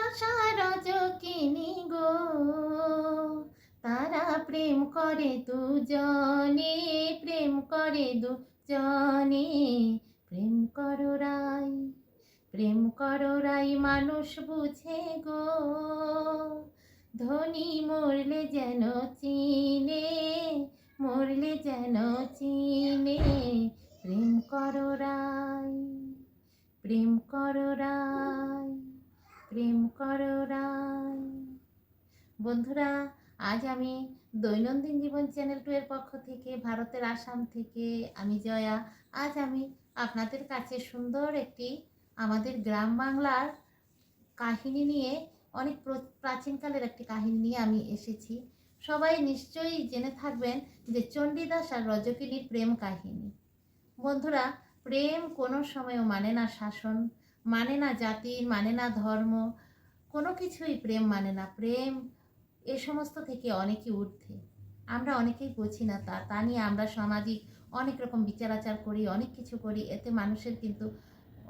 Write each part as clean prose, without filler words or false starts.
আশা রজকিনী গো, তারা প্রেম করে দুজনে, প্রেম করে দুজনে। প্রেম করো রাই, প্রেম করো রাই, মানুষ বুঝে গো, ধনী মরলে যেন চিনে, মরলে যেন চিনে। প্রেম করো রাই, প্রেম করো রাই, প্রেম করো রাই। বন্ধুরা, আজ আমি দৈনন্দিন জীবন চ্যানেল 2 এর পক্ষ থেকে, ভারতের আসাম থেকে আমি জয়া, আজ আমি আপনাদের কাছে সুন্দর একটি আমাদের গ্রাম বাংলার কাহিনী নিয়ে, অনেক প্রাচীনকালের একটি কাহিনী নিয়ে আমি এসেছি। সবাই নিশ্চয়ই জেনে থাকবেন যে চণ্ডীদাস আর রজকিনীর প্রেম কাহিনী। বন্ধুরা, প্রেম কোনো সময়ও মানে না শাসন, মানে না জাতির, মানে না ধর্ম, কোনো কিছুই প্রেম মানে না। প্রেম এ সমস্ত থেকে অনেকই ঊর্ধ্বে। আমরা অনেকেই বুঝি না তা নিয়ে আমরা সামাজিক অনেক রকম বিচার আচার করি, অনেক কিছু করি, এতে মানুষের কিন্তু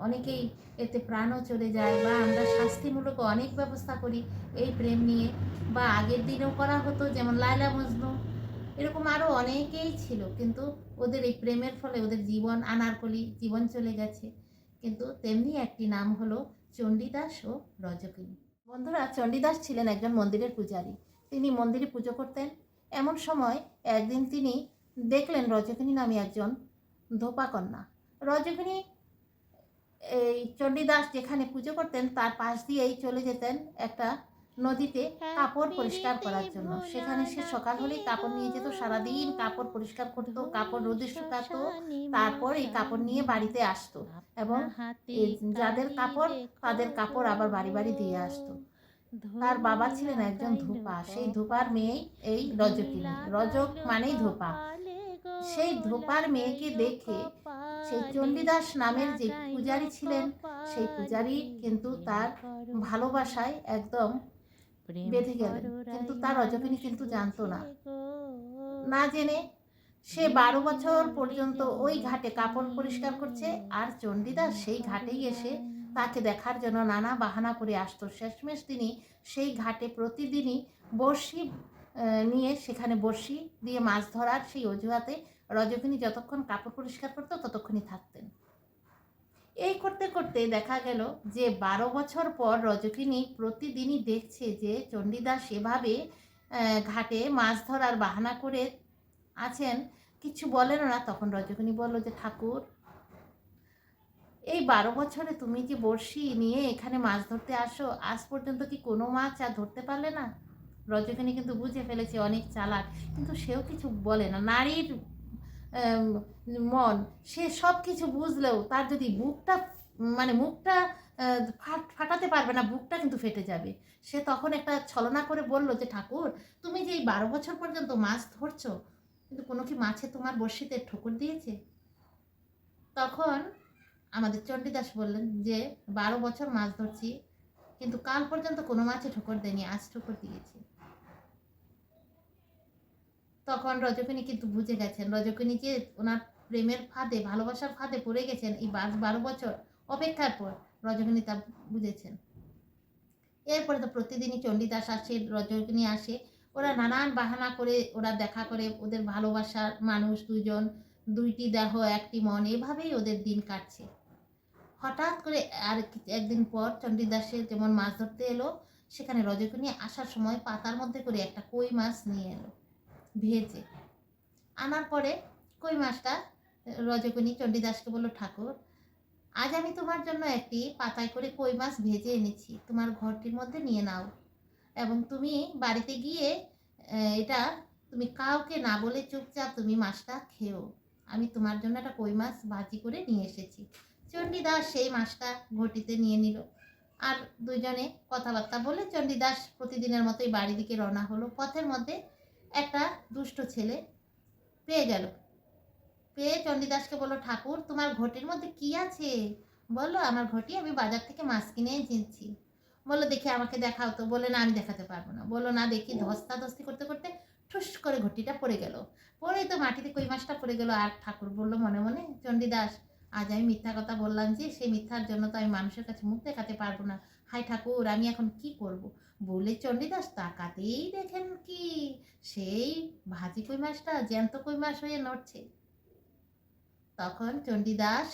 অনেকেই এতে প্রাণও চলে যায়, বা আমরা শাস্তিমূলক অনেক ব্যবস্থা করি এই প্রেম নিয়ে। বা আগের দিনেও করা হতো, যেমন লায়লা মজনু, এরকম আরও অনেকেই ছিল, কিন্তু ওদের এই প্রেমের ফলে ওদের জীবন, আনারকলি জীবন চলে গেছে। কিন্তু তেমনি একটি নাম হলো চণ্ডীদাস ও রজকিনী। বন্ধুরা, চণ্ডীদাস ছিলেন একজন মন্দিরের পূজারী। তিনি মন্দিরে পুজো করতেন। এমন সময় একদিন তিনি দেখলেন রজকিনী নামে একজন ধোপা কন্যা। রজকিনী এই চণ্ডীদাস যেখানে পুজো করতেন তার পাশ দিয়েই চলে যেতেন একটা নদীতে কাপড় পরিষ্কার করার জন্য। সেখানে সে সকাল হলেই কাপড় নিয়ে যেত, সারাদিন কাপড় পরিষ্কার করতো, কাপড় রোদে শুকাতো, তারপর এই কাপড় নিয়ে বাড়িতে আসতো এবং এই যাদের কাপড় তাদের কাপড় আবার বাড়ি বাড়ি দিয়ে আসতো। তার বাবা ছিলেন একজন ধোপা, সেই ধোপার মেয়েই এই রজকিনী। রজক মানেই ধোপা। সেই ধোপার মেয়েকে দেখে সেই চণ্ডীদাস নামের যে পূজারী ছিলেন, সেই পূজারী কিন্তু তার ভালোবাসায় একদম বেঁধে গেলেন। কিন্তু তার রজকিনী কিন্তু জানতো না। না জেনে সে 12 বছর পর্যন্ত ওই ঘাটে কাপড় পরিষ্কার করছে, আর চণ্ডীদাস সেই ঘাটেই এসে তাকে দেখার জন্য নানা বাহানা করে আসতো। শেষমেশ তিনি সেই ঘাটে প্রতিদিনই বড়শি নিয়ে সেখানে বড়শি দিয়ে মাছ ধরার সেই অজুহাতে রজকিনী যতক্ষণ কাপড় পরিষ্কার করতো ততক্ষণই থাকতেন। এই করতে করতে দেখা গেল যে 12 বছর পর রজকিনী প্রতিদিনই দেখছে যে চণ্ডীদাস এভাবে ঘাটে মাছ ধরার বাহানা করে আছেন, কিছু বলেন না। তখন রজকিনী বলল যে ঠাকুর, এই 12 বছরে তুমি যে বড়শি নিয়ে এখানে মাছ ধরতে আসো, আজ পর্যন্ত কি কোনো মাছ আর ধরতে পারলে না? রজকিনী কিন্তু বুঝে ফেলেছে অনেক চালাক, কিন্তু সেও কিছু বলে না। নারীর মন, সে সব কিছু বুঝলেও তার যদি বুকটা মানে মুখটা ফাটাতে পারবে না, বুকটা কিন্তু ফেটে যাবে। সে তখন একটা ছলনা করে বলল যে ঠাকুর, তুমি যে এই 12 বছর পর্যন্ত মাছ ধরছো, কিন্তু কোনো কি মাছে তোমার বড়শিতে ঠোকর দিয়েছে? তখন আমাদের চণ্ডীদাস বললেন যে 12 বছর মাছ ধরছি, কিন্তু কাল পর্যন্ত কোনো মাছে ঠোকর দেয়নি, আজ ঠোকর দিয়েছে। তখন রজকিনী কিন্তু বুঝে গেছেন, রজকিনী যে ওনার প্রেমের ফাঁদে, ভালোবাসার ফাঁদে পড়ে গেছেন এই 12 বছর অপেক্ষার পর, রজকিনী তা বুঝেছেন। এরপরে তো প্রতিদিনই চণ্ডীদাস আসে, রজকিনী আসে, ওরা নানান বাহানা করে ওরা দেখা করে, ওদের ভালোবাসার মানুষ দুজন, দুইটি দেহ একটি মন, এভাবেই ওদের দিন কাটছে। হঠাৎ করে আর একদিন পর চণ্ডীদাসের যেমন মাছ ধরতে এলো, সেখানে রজকিনী আসার সময় পাতার মধ্যে করে একটা কই মাছ নিয়ে এলো ভেজে। আনার পরে কই মাছটা রজকিনী চণ্ডীদাসকে বলল, ঠাকুর, আজ আমি তোমার জন্য একটি পাতায় করে কই মাছ ভেজে এনেছি, তোমার ঘরটির মধ্যে নিয়ে নাও, এবং তুমি বাড়িতে গিয়ে এটা তুমি কাউকে না বলে চুপচাপ তুমি মাছটা খেও। আমি তোমার জন্য একটা কই মাছ ভাজি করে নিয়ে এসেছি। চণ্ডীদাস সেই মাছটা ঘটিতে নিয়ে নিল, আর দুজনে কথাবার্তা বলে চণ্ডীদাস প্রতিদিনের মতোই বাড়ি দিকে রওনা হলো। পথের মধ্যে একটা দুষ্ট ছেলে পেয়ে গেল, পেয়ে চণ্ডীদাসকে বলল, ঠাকুর, তোমার ঘটির মধ্যে কি আছে? বললো, আমার ঘটি আমি বাজার থেকে মাছ কিনে এনেছি। বললো, দেখি আমাকে দেখাও তো। বলে, না, আমি দেখাতে পারবো না। বললো, না দেখি। ধস্তাধস্তি করতে করতে ঠুস করে ঘটিটা পড়ে গেল, পড়ে তো মাটিতে কই মাছটা পড়ে গেল। আর ঠাকুর বললো মনে মনে, চণ্ডীদাস, আজ আমি মিথ্যা কথা বললাম যে, সেই মিথ্যার জন্য তো আমি মানুষের কাছে মুখ দেখাতে পারবো না, হায় ঠাকুর আমি এখন কি করব বলে চণ্ডীদাস তাকাতেই দেখেন কি সেই ভাজি কই মাছটা জ্যান্ত কই মাছ হয়ে নড়ছে। তখন চণ্ডীদাস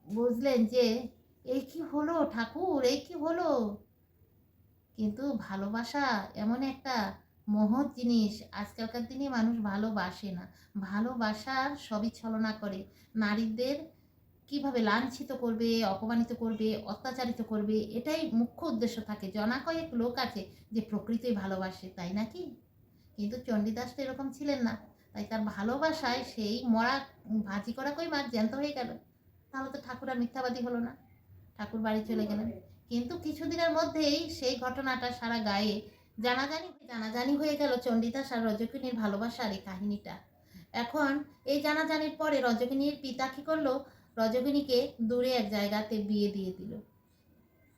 বুঝলেন যে এই কি হলো ঠাকুর, এই কি হলো। কিন্তু ভালোবাসা এমন একটা মহৎ জিনিস, আজকালকার দিনে মানুষ ভালোবাসে না। ভালোবাসার সবই ছলনা করে। নারীদের কিভাবে লাঞ্ছিত করবে, অপমানিত করবে, অত্যাচারিত করবে, এটাই মুখ্য উদ্দেশ্য থাকে। জনা কয়েক লোক আছে যে প্রকৃতই ভালোবাসে, তাই নাকি? কিন্তু চণ্ডীদাস তো এরকম ছিলেন না। তাই তার ভালোবাসায় সেই মরা ভাজি করা কই মাছ জ্যান্ত হয়ে গেল। তাহলে তো ঠাকুর আর মিথ্যাবাদী হলো না। ঠাকুর বাড়ি চলে গেলেন। কিন্তু কিছুদিনের মধ্যেই সেই ঘটনাটা সারা গায়ে জানাজানি হয়ে গেল চণ্ডীদাস আর রজকিনীর ভালোবাসার এই কাহিনীটা। এখন এই জানাজানির পরে রজকিনীর পিতা কি করলো, রজকিনীকে দূরে এক জায়গাতে বিয়ে দিয়ে দিল।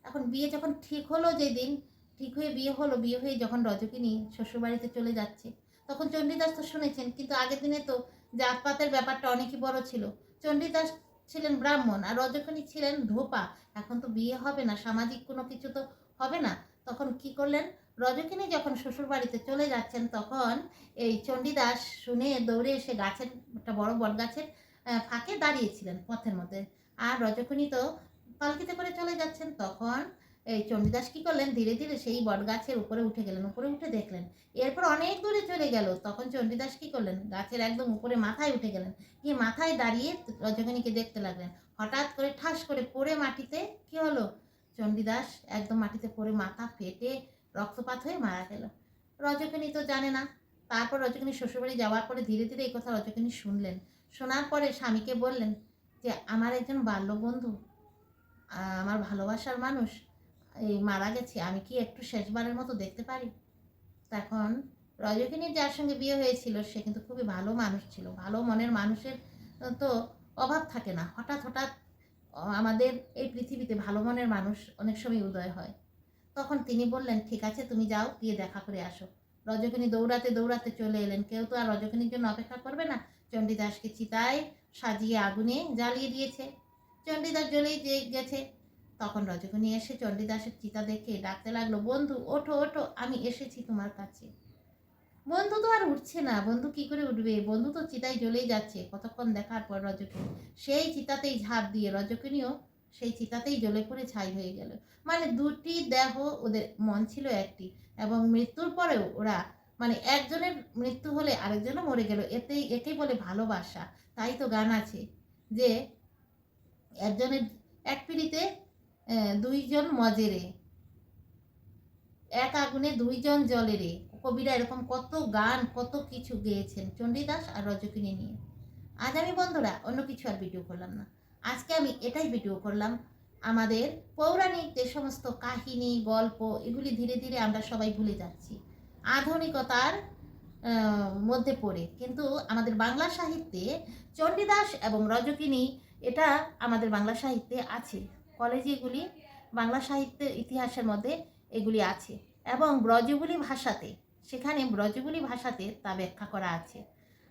এখন বিয়ে যখন ঠিক হলো, যেদিন ঠিক হয়ে বিয়ে হলো, বিয়ে হয়ে যখন রজকিনী শ্বশুরবাড়িতে চলে যাচ্ছে, তখন চণ্ডীদাস তো শুনেছেন, কিন্তু আগের দিনে তো জাতপাতের ব্যাপারটা অনেকই বড় ছিল। চণ্ডীদাস ছিলেন ব্রাহ্মণ আর রজকিনী ছিলেন ধোপা। এখন তো বিয়ে হবে না, সামাজিক কোনো কিছু তো হবে না। তখন কি করলেন, রজকিনী যখন শ্বশুরবাড়িতে চলে যাচ্ছেন, তখন এই চণ্ডীদাস শুনে দৌড়ে এসে গাছের, একটা বড় বট গাছের ফাঁকে দাঁড়িয়েছিলেন পথের মধ্যে। আর রজকিনী তো পালকিতে করে চলে যাচ্ছেন। তখন এই চণ্ডীদাস কি করলেন, ধীরে ধীরে সেই বটগাছের উপরে উঠে গেলেন। উপরে উঠে দেখলেন, এরপর অনেক দূরে চলে গেল। তখন চণ্ডীদাস কি করলেন, গাছের একদম উপরে মাথায় উঠে গেলেন। গিয়ে মাথায় দাঁড়িয়ে রজকিনীকে দেখতে লাগলেন। হঠাৎ করে ঠাস করে পড়ে মাটিতে কি হলো, চণ্ডীদাস একদম মাটিতে পড়ে মাথা ফেটে রক্তপাত হয়ে মারা গেল। রজকিনী তো জানে না। তারপর রজকিনী শ্বশুরবাড়ি যাওয়ার পরে ধীরে ধীরে এই কথা রজকিনী শুনলেন। শোনার পরে স্বামীকে বললেন যে আমার একজন বাল্যবন্ধু, আমার ভালোবাসার মানুষ এই মারা গেছে, আমি কি একটু শেষবারের মতো দেখতে পারি? তখন রজকিনীর যার সঙ্গে বিয়ে হয়েছিল সে কিন্তু খুবই ভালো মানুষ ছিল। ভালো মনের মানুষের তো অভাব থাকে না। হঠাৎ হঠাৎ আমাদের এই পৃথিবীতে ভালো মনের মানুষ অনেক সময় উদয় হয়। তখন তিনি বললেন ঠিক আছে তুমি যাও, গিয়ে দেখা করে আসো। রজকিনী দৌড়াতে দৌড়াতে চলে এলেন। কেউ তো আর রজকিনীর জন্য অপেক্ষা করবে না। চণ্ডীদাসকে চিতায় সাজিয়ে আগুনে জ্বালিয়ে দিয়েছে। চণ্ডীদাস জ্বলেই গেছে। তখন রজকিনী এসে চণ্ডীদাসের চিতা দেখে ডাকতে লাগলো, বন্ধু ওঠো ওঠো, আমি এসেছি তোমার কাছে। বন্ধু তো আর উঠছে না। বন্ধু কি করে উঠবে, বন্ধু তো চিতায় জ্বলেই যাচ্ছে। কতক্ষণ দেখার পর রজকিনী সেই চিতাতেই ঝাঁপ দিয়ে রজকিনীও সেই চিতাতেই জ্বলে পড়ে ছাই হয়ে গেল। মানে দুটি দেহ, ওদের মন ছিল একটি, এবং মৃত্যুর পরেও ওরা মানে একজনের মৃত্যু হলে আরেকজনও মরে গেল। একেই বলে ভালোবাসা। তাই তো গান আছে যে একজনের এক পিড়িতে দুইজন মজে রে, এক আগুনে দুইজন জ্বলে রে। কবিরা এরকম কত গান কত কিছু গেয়েছেন চণ্ডীদাস আর রজকিনী নিয়ে। আজ আমি বন্ধুরা অন্য কিছু আর ভিডিও করলাম না। আজকে আমি এটাই ভিডিও করলাম, আমাদের পৌরাণিক যে সমস্ত কাহিনী গল্প এগুলি ধীরে ধীরে আমরা সবাই ভুলে যাচ্ছি আধুনিকতার মধ্যে পড়ে। কিন্তু আমাদের বাংলা সাহিত্যে চণ্ডীদাস এবং রজকিনী এটা আমাদের বাংলা সাহিত্যে আছে। কলেজে এগুলি বাংলা সাহিত্যের ইতিহাসের মধ্যে এগুলি আছে, এবং ব্রজবুলি ভাষাতে, সেখানে ব্রজবুলি ভাষাতে তা ব্যাখ্যা করা আছে।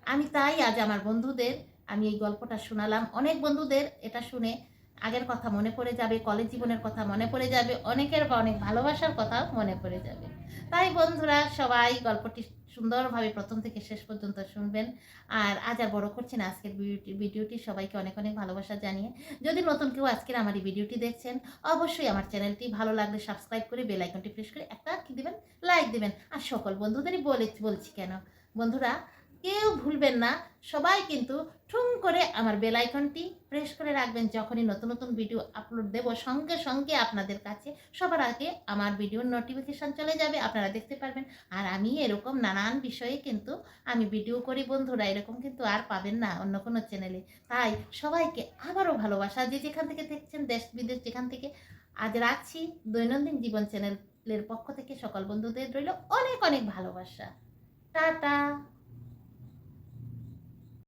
আমি তাই আজ আমার বন্ধুদের আমি এই গল্পটা শোনালাম। অনেক বন্ধুদের এটা শুনে আগের কথা মনে পড়ে যাবে, কলেজ জীবনের কথা মনে পড়ে যাবে, অনেকের অনেক ভালোবাসার কথাও মনে পড়ে যাবে। তাই বন্ধুরা সবাই গল্পটি সুন্দরভাবে প্রথম থেকে শেষ পর্যন্ত শুনবেন। আর আজ আর বড় করছি না আজকের ভিডিওটি সবাইকে অনেক অনেক ভালোবাসা জানিয়ে, যদি নতুন কেউ আজকের আমার এই ভিডিওটি দেখছেন, অবশ্যই আমার চ্যানেলটি ভালো লাগলে সাবস্ক্রাইব করে বেল আইকনটি প্রেস করে একটা কি দেবেন, লাইক দেবেন। আর সকল বন্ধুদেরই বলছি কেন বন্ধুরা, কেউ ভুলবেন না, সবাই কিন্তু ঠুং করে আমার বেল আইকনটি প্রেস করে রাখবেন। যখনই নতুন নতুন ভিডিও আপলোড দেব সঙ্গে সঙ্গে আপনাদের কাছে সবার আগে আমার ভিডিওর নোটিফিকেশান চলে যাবে, আপনারা দেখতে পারবেন। আর আমি এরকম নানান বিষয়ে কিন্তু আমি ভিডিও করি বন্ধুরা, এরকম কিন্তু আর পাবেন না অন্য কোনো চ্যানেলে। তাই সবাইকে আবারও ভালোবাসা, যে যেখান থেকে দেখছেন দেশ বিদেশ যেখান থেকে। আজ রাখছি, দৈনন্দিন জীবন চ্যানেলের পক্ষ থেকে সকল বন্ধুদের রইল অনেক অনেক ভালোবাসা। টাটা।